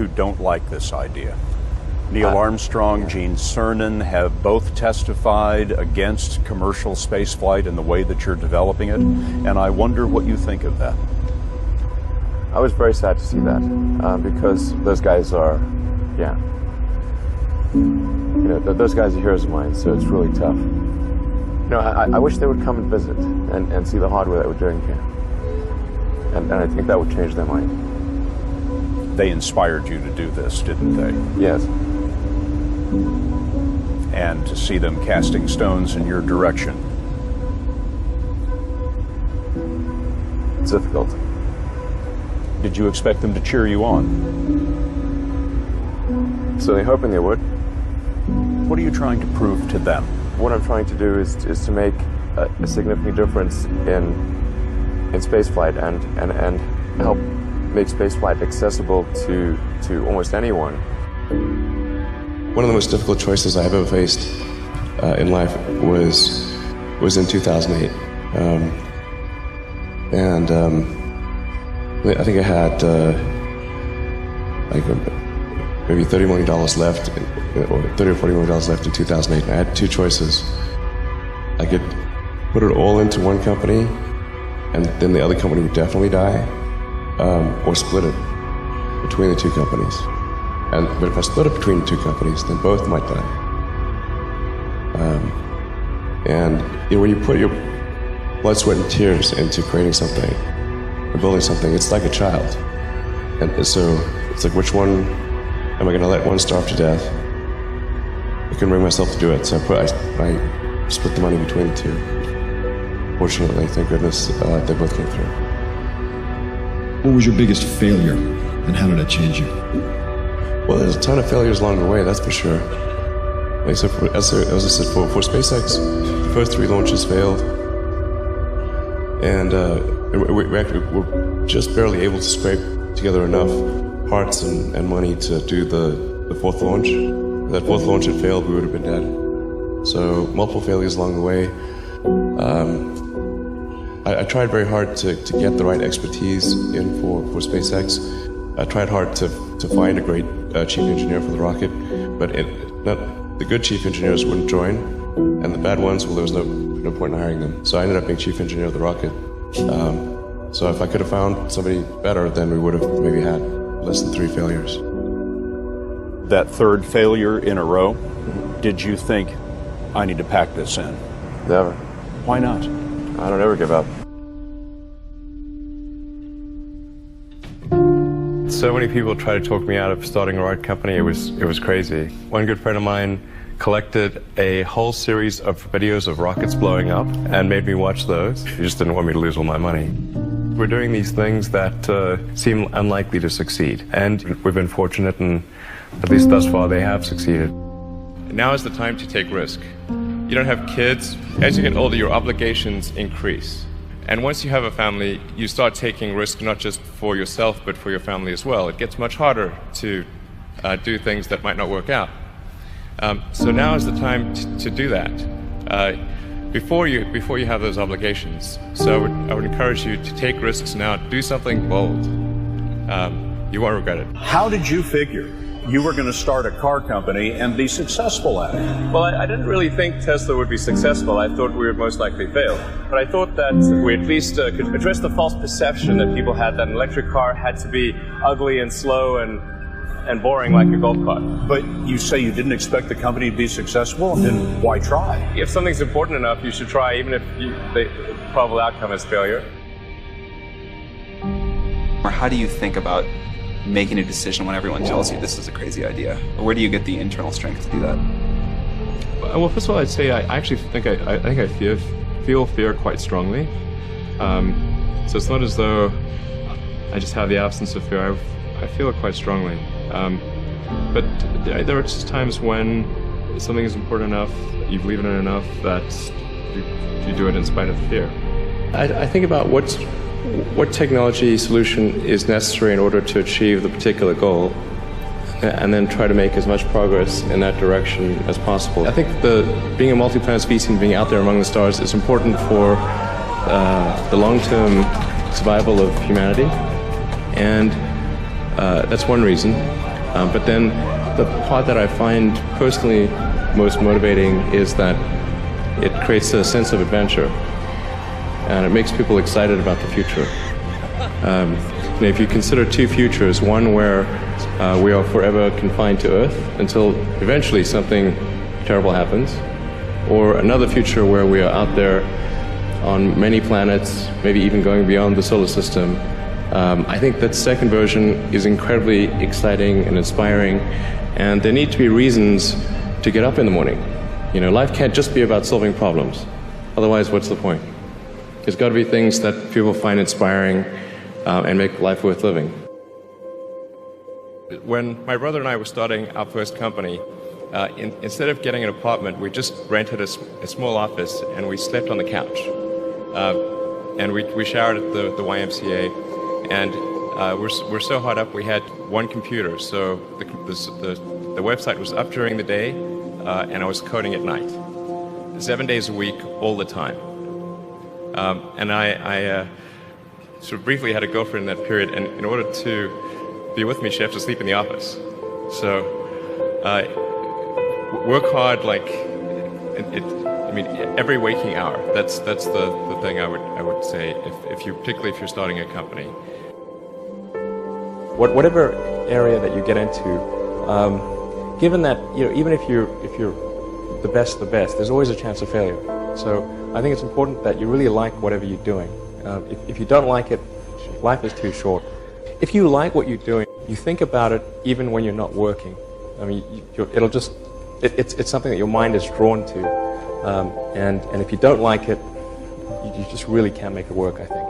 who don't like this idea. Neil Armstrong, Gene Cernan have both testified against commercial spaceflight in the way that you're developing it, and I wonder what you think of that. I was very sad to see that, because those guys are, those guys are heroes of mine, so it's really tough. I wish they would come and visit and see the hardware that we're doing here. And I think that would change their mind. They inspired you to do this, didn't they? Yes. And to see them casting stones in your direction. It's difficult. Did you expect them to cheer you on? Certainly hoping they would. What are you trying to prove to them? What I'm trying to do is to make a significant difference in spaceflight and help make spaceflight accessible to almost anyone. One of the most difficult choices I've ever faced in life was in 2008. I think I had maybe $30 million left, or $30 or $40 million left in 2008. And I had two choices. I could put it all into one company, and then the other company would definitely die, or split it between the two companies. But if I split it between the two companies, then both might die. When you put your blood, sweat, and tears into creating something, or building something, it's like a child. And so it's like, which one am I going to let one starve to death? I couldn't bring myself to do it, so I split the money between the two. Fortunately, thank goodness, they both came through. What was your biggest failure, and how did it change you? Well, there's a ton of failures along the way, that's for sure. As I said, for SpaceX, the first 3 launches failed. And we were just barely able to scrape together enough parts and money to do the 4th launch. If that 4th launch had failed, we would have been dead. So multiple failures along the way. I tried very hard to get the right expertise in for SpaceX. I tried hard to find a great chief engineer for the rocket, but the good chief engineers wouldn't join, and the bad ones, well, there was no point in hiring them. So I ended up being chief engineer of the rocket. So if I could have found somebody better, then we would have maybe had less than 3 failures. That 3rd failure in a row, did you think, I need to pack this in? Never. Why not? I don't ever give up. So many people tried to talk me out of starting a rocket company. It was crazy. One good friend of mine collected a whole series of videos of rockets blowing up and made me watch those. He just didn't want me to lose all my money. We're doing these things that seem unlikely to succeed, and we've been fortunate, and at least thus far they have succeeded. Now is the time to take risk. You don't have kids. As you get older, your obligations increase. And once you have a family, you start taking risks not just for yourself, but for your family as well. It gets much harder to do things that might not work out. So now is the time to do that before you have those obligations. So I would encourage you to take risks now. Do something bold. You won't regret it. How did you figure you were going to start a car company and be successful at it? Well, I didn't really think Tesla would be successful. I thought we would most likely fail. But I thought that we at least could address the false perception that people had that an electric car had to be ugly and slow and boring like a golf cart. But you say you didn't expect the company to be successful, then why try? If something's important enough, you should try, even if the probable outcome is failure. Or how do you think about making a decision when everyone tells you this is a crazy idea? Or where do you get the internal strength to do that? Well, first of all, I'd say I actually think I feel fear quite strongly. So it's not as though I just have the absence of fear. I feel it quite strongly. But there are just times when something is important enough, you believe in it enough, that you do it in spite of the fear. I think about what technology solution is necessary in order to achieve the particular goal, and then try to make as much progress in that direction as possible. I think being a multi-planet species and being out there among the stars is important for the long-term survival of humanity, and That's one reason. But then the part that I find personally most motivating is that it creates a sense of adventure, and it makes people excited about the future. If you consider two futures, one where we are forever confined to Earth until eventually something terrible happens, or another future where we are out there on many planets, maybe even going beyond the solar system, I think that second version is incredibly exciting and inspiring, and there need to be reasons to get up in the morning. Life can't just be about solving problems. Otherwise, what's the point? There's got to be things that people find inspiring and make life worth living. When my brother and I were starting our first company, instead of getting an apartment, we just rented a small office and we slept on the couch. And we showered at the YMCA. And we're so hot up, we had one computer. So the website was up during the day, and I was coding at night. 7 days a week, all the time. And I sort of briefly had a girlfriend in that period, and in order to be with me, she had to sleep in the office. So work hard, every waking hour. That's the thing I would say, particularly if you're starting a company. Whatever area that you get into, given that even if you're the best, there's always a chance of failure. So I think it's important that you really like whatever you're doing. If you don't like it, life is too short. If you like what you're doing, you think about it even when you're not working. I mean, it's something that your mind is drawn to, and if you don't like it, you just really can't make it work, I think.